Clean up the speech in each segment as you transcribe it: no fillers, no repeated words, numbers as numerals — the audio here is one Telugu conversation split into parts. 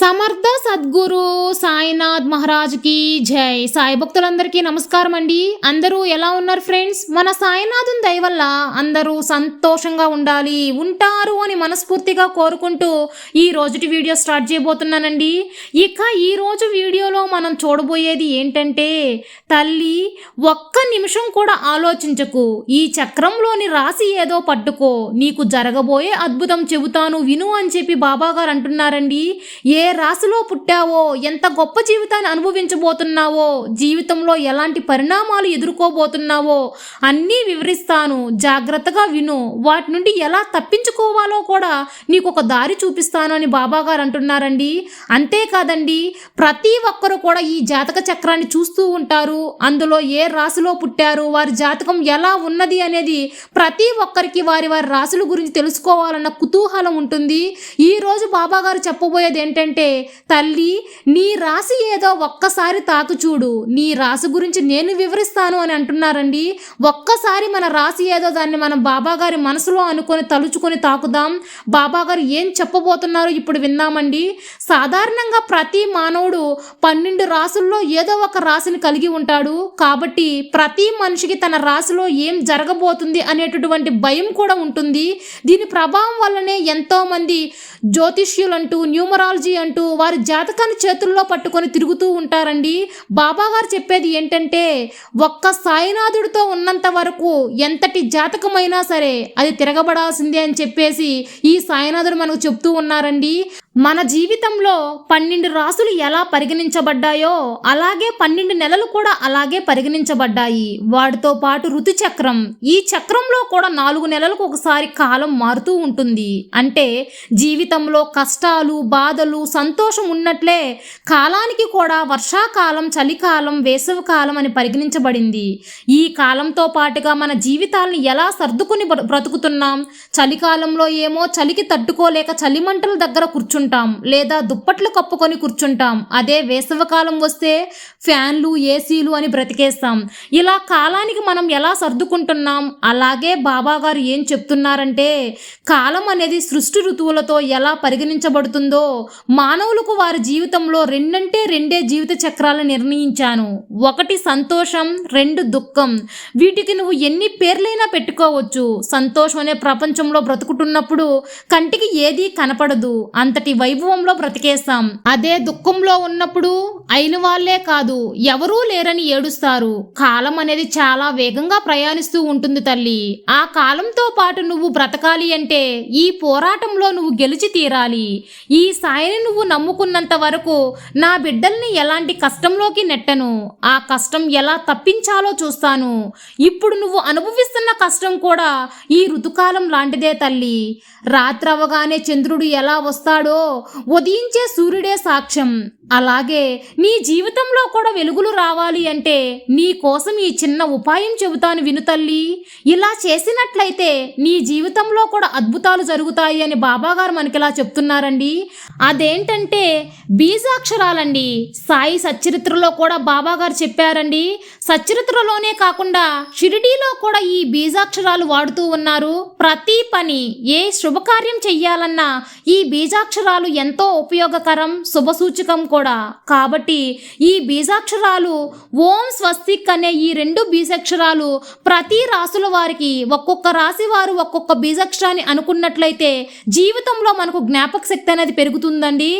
సమర్థ సద్గురు సాయినాథ్ మహారాజ్కి జై. సాయి భక్తులందరికీ నమస్కారం అండి. అందరూ ఎలా ఉన్నారు ఫ్రెండ్స్? మన సాయినాథుని దయ వల్ల అందరూ సంతోషంగా ఉంటారు అని మనస్ఫూర్తిగా కోరుకుంటూ ఈ రోజుటి వీడియో స్టార్ట్ చేయబోతున్నానండి. ఇక ఈ రోజు వీడియోలో మనం చూడబోయేది ఏంటంటే, తల్లి ఒక్క నిమిషం కూడా ఆలోచించకు, ఈ చక్రంలోని రాశి ఏదో పట్టుకో, నీకు జరగబోయే అద్భుతం చెబుతాను విను అని చెప్పి బాబా గారు అంటున్నారండి. ఏ రాశిలో పుట్టావో, ఎంత గొప్ప జీవితాన్ని అనుభవించబోతున్నావో, జీవితంలో ఎలాంటి పరిణామాలు ఎదుర్కోబోతున్నావో అన్నీ వివరిస్తాను, జాగ్రత్తగా విను. వాటి నుండి ఎలా తప్పించుకోవాలో కూడా నీకు ఒక దారి చూపిస్తాను అని బాబా గారు అంటున్నారండి. అంతేకాదండి, ప్రతి ఒక్కరు కూడా ఈ జాతక చక్రాన్ని చూస్తూ ఉంటారు. అందులో ఏ రాశిలో పుట్టారు, వారి జాతకం ఎలా ఉన్నది అనేది ప్రతి ఒక్కరికి వారి వారి రాశుల గురించి తెలుసుకోవాలన్న కుతూహలం ఉంటుంది. ఈ రోజు బాబా గారు చెప్పబోయేది ఏంటంటే, తల్లి నీ రాశి ఏదో ఒక్కసారి తాకు చూడు, నీ రాశి గురించి నేను వివరిస్తాను అని అంటున్నారండి. ఒక్కసారి మన రాశి ఏదో దాన్ని మనం బాబా గారి మనసులో అనుకొని తలుచుకొని తాకుదాం. బాబా గారు ఏం చెప్పబోతున్నారో ఇప్పుడు విన్నామండి. సాధారణంగా ప్రతి మానవుడు 12 రాశుల్లో ఏదో ఒక రాశిని కలిగి ఉంటాడు. కాబట్టి ప్రతి మనిషికి తన రాశిలో ఏం జరగబోతుంది అనేటటువంటి భయం కూడా ఉంటుంది. దీని ప్రభావం వల్లనే ఎంతో మంది జ్యోతిష్యులంటూ, న్యూమరాలజీ అంటూ వారి జాతకాన్ని చేతుల్లో పట్టుకొని తిరుగుతూ ఉంటారండి. బాబా గారు చెప్పేది ఏంటంటే, ఒక్క సాయినాథుడితో ఉన్నంత వరకు ఎంతటి జాతకమైనా సరే అది తిరగబడాల్సిందే అని చెప్పేసి ఈ సాయినాథుడు మనకు చెప్తూ ఉన్నారండి. మన జీవితంలో 12 రాసులు ఎలా పరిగణించబడ్డాయో అలాగే 12 నెలలు కూడా అలాగే పరిగణించబడ్డాయి. వాటితో పాటు ఋతు చక్రం, ఈ చక్రంలో కూడా 4 నెలలకు ఒకసారి కాలం మారుతూ ఉంటుంది. అంటే జీవితంలో కష్టాలు, బాధలు, సంతోషం ఉన్నట్లే కాలానికి కూడా వర్షాకాలం, చలికాలం, వేసవికాలం అని పరిగణించబడింది. ఈ కాలంతో పాటుగా మన జీవితాలను ఎలా సర్దుకుని బ్రతుకుతున్నాం. చలికాలంలో ఏమో చలికి తట్టుకోలేక చలిమంటల దగ్గర కూర్చుంటాం, లేదా దుప్పట్లు కప్పుకొని కూర్చుంటాం. అదే వేసవికాలం వస్తే ఫ్యాన్లు, ఏసీలు అని బ్రతికేస్తాం. ఇలా కాలానికి మనం ఎలా సర్దుకుంటున్నాం. అలాగే బాబా గారు ఏం చెప్తున్నారంటే, కాలం అనేది సృష్టి ఋతువులతో ఎలా పరిగణించబడుతుందో మానవులకు వారి జీవితంలో 2 జీవిత చక్రాలను నిర్ణయించాను. 1 సంతోషం, 2 దుఃఖం. వీటికి నువ్వు ఎన్ని పేర్లైనా పెట్టుకోవచ్చు. సంతోషం అనే ప్రపంచంలో బ్రతుకుతున్నప్పుడు కంటికి ఏదీ కనపడదు, అంతటి వైభవంలో బ్రతికేస్తాం. అదే దుఃఖంలో ఉన్నప్పుడు అయిన వాళ్ళే కాదు, ఎవరూ లేరని ఏడుస్తారు. కాలం అనేది చాలా వేగంగా ప్రయాణిస్తూ ఉంటుంది తల్లి. ఆ కాలంతో పాటు నువ్వు బ్రతకాలి అంటే ఈ పోరాటంలో నువ్వు గెలిచి తీరాలి. ఈ సాయిని నువ్వు నమ్ముకున్నంత వరకు నా బిడ్డల్ని ఎలాంటి కష్టంలోకి నెట్టను, ఆ కష్టం ఎలా తప్పించాలో చూస్తాను. ఇప్పుడు నువ్వు అనుభవిస్తున్న కష్టం కూడా ఈ ఋతుకాలం లాంటిదే తల్లి. రాత్రవగానే చంద్రుడు ఎలా వస్తాడో ఉదయించే సూర్యుడే సాక్ష్యం. అలాగే నీ జీవితంలో కూడా వెలుగులు రావాలి అంటే నీ కోసం ఈ చిన్న ఉపాయం చెబుతాను విను తల్లి. ఇలా చేసినట్లయితే నీ జీవితంలో కూడా అద్భుతాలు జరుగుతాయి అని బాబా గారు మనకి ఇలా చెప్తున్నారండి. అదేంటంటే బీజాక్షరాలండి. సాయి సచ్చరిత్రలో కూడా బాబా గారు చెప్పారండి. సచ్చరిత్రలోనే కాకుండా షిరిడీలో కూడా ఈ బీజాక్షరాలు వాడుతూ ఉన్నారు. ప్రతి పని, ఏ శుభకార్యం చెయ్యాలన్నా ఈ బీజాక్షరాలు ఎంతో ఉపయోగకరం, శుభసూచకం కూడా. కాబట్టి ఈ బీజాక్షరాలు ఓం స్వస్తిక్ అనే ఈ 2 బీజాక్షరాలు ప్రతి రాశుల వారికి, ఒక్కొక్క రాశి వారు ఒక్కొక్క బీజాక్షరాన్ని అనుకున్నట్లయితే జీవితంలో మనకు జ్ఞాపక శక్తి అనేది పెరుగుతుందండి.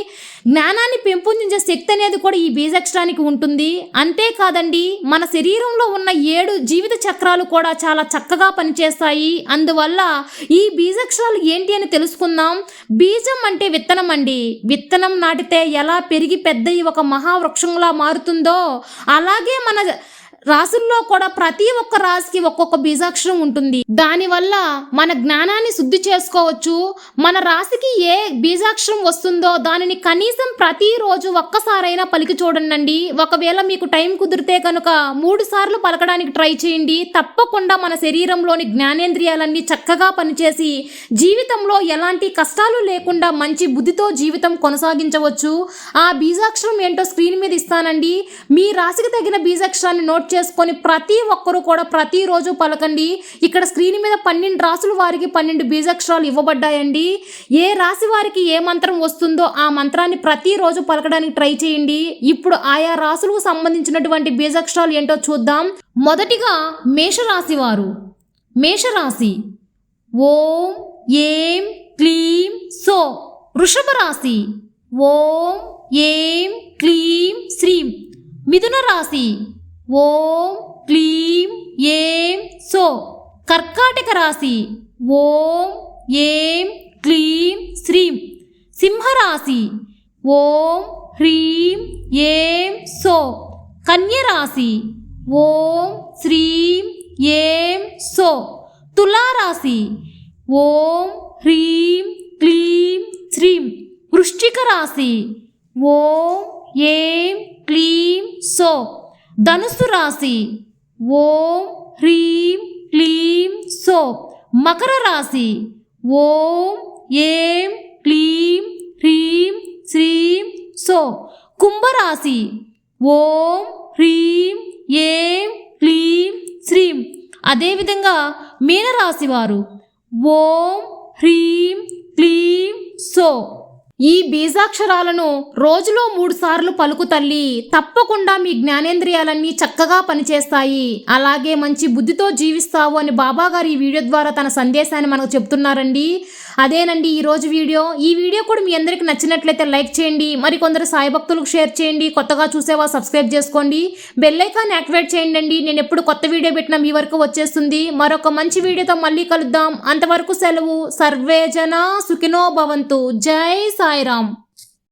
జ్ఞానాన్ని పెంపొందించే శక్తి అనేది కూడా ఈ బీజాక్షరానికి ఉంటుంది. అంతేకాదండి, మన శరీరంలో ఉన్న 7 జీవిత చక్రాలు కూడా చాలా చక్కగా పనిచేస్తాయి. అందువల్ల ఈ బీజాక్షరాలు ఏంటి అని తెలుసుకుందాం. బీజం అంటే విత్తనం అండి. విత్తనం నాటితే ఎలా పెరిగి పెద్దయి ఒక మహావృక్షంలా మారుతుందో అలాగే మన రాశుల్లో కూడా ప్రతి ఒక్క రాశికి ఒక్కొక్క బీజాక్షరం ఉంటుంది. దానివల్ల మన జ్ఞానాన్ని శుద్ధి చేసుకోవచ్చు. మన రాశికి ఏ బీజాక్షరం వస్తుందో దానిని కనీసం ప్రతిరోజు ఒక్కసారైనా పలికి చూడండి. ఒకవేళ మీకు టైం కుదిరితే కనుక 3 సార్లు పలకడానికి ట్రై చేయండి. తప్పకుండా మన శరీరంలోని జ్ఞానేంద్రియాలన్నీ చక్కగా పనిచేసి జీవితంలో ఎలాంటి కష్టాలు లేకుండా మంచి బుద్ధితో జీవితం కొనసాగించవచ్చు. ఆ బీజాక్షరం ఏంటో స్క్రీన్ మీద ఇస్తానండి. మీ రాశికి తగిన బీజాక్షరాన్ని నోట్ చేసుకొని ప్రతి ఒక్కరూ కూడా ప్రతిరోజు పలకండి. ఇక్కడ స్క్రీన్ మీద 12 రాసుల వారికి 12 బీజాక్షరాలు ఇవ్వబడ్డాయండి. ఏ రాశి వారికి ఏ మంత్రం వస్తుందో ఆ మంత్రాన్ని ప్రతిరోజు పలకడానికి ట్రై చేయండి. ఇప్పుడు ఆయా రాశులకు సంబంధించినటువంటి బీజాక్షరాలు ఏంటో చూద్దాం. మొదటిగా మేషరాశి వారు. మేషరాశి ఓం ఏం క్లీం సో. వృషభ రాశి ఓం ఏం క్లీం శ్రీం. మిథున రాశి ఓం క్లీం ఏం సో. కర్కాటక రాశి ఓం ఏం క్లీం శ్రీం. సింహరాశి ఓం హ్రీం ఏం సో. కన్య రాశి ఓం శ్రీం ఏం సో. తులారాశి ఓం హ్రీం క్లీం శ్రీం. వృశ్చిక రాశి ఓం ఏం క్లీం సో. ధనుస్సు రాశి ఓం హ్రీం క్లీం సో. మకర రాశి ఓం ఏం క్లీం హ్రీం శ్రీం సో. కుంభరాశి ఓం హ్రీం ఏం క్లీం శ్రీం. అదేవిధంగా మీనరాశి వారు ఓం హ్రీం క్లీం సో. ఈ బీజాక్షరాలను రోజులో 3 సార్లు పలుకు తల్లి. తప్పకుండా మీ జ్ఞానేంద్రియాలన్నీ చక్కగా పనిచేస్తాయి. అలాగే మంచి బుద్ధితో జీవిస్తావు అని బాబా గారు ఈ వీడియో ద్వారా తన సందేశాన్ని మనకు చెప్తున్నారండి. అదేనండి ఈరోజు వీడియో. ఈ వీడియో కూడా మీ అందరికి నచ్చినట్లయితే లైక్ చేయండి. మరి కొందరు సాయి భక్తులకు షేర్ చేయండి. కొత్తగా చూసేవా సబ్స్క్రైబ్ చేసుకోండి. బెల్ ఐకాన్ యాక్టివేట్ చేయండి. నేను ఎప్పుడు కొత్త వీడియో పెట్టినా మీ వరకు వచ్చేస్తుంది. మరొక మంచి వీడియోతో మళ్ళీ కలుద్దాం. అంతవరకు సెలవు. సర్వే జన సుఖినో భవంతు. జై సాయిరామ్.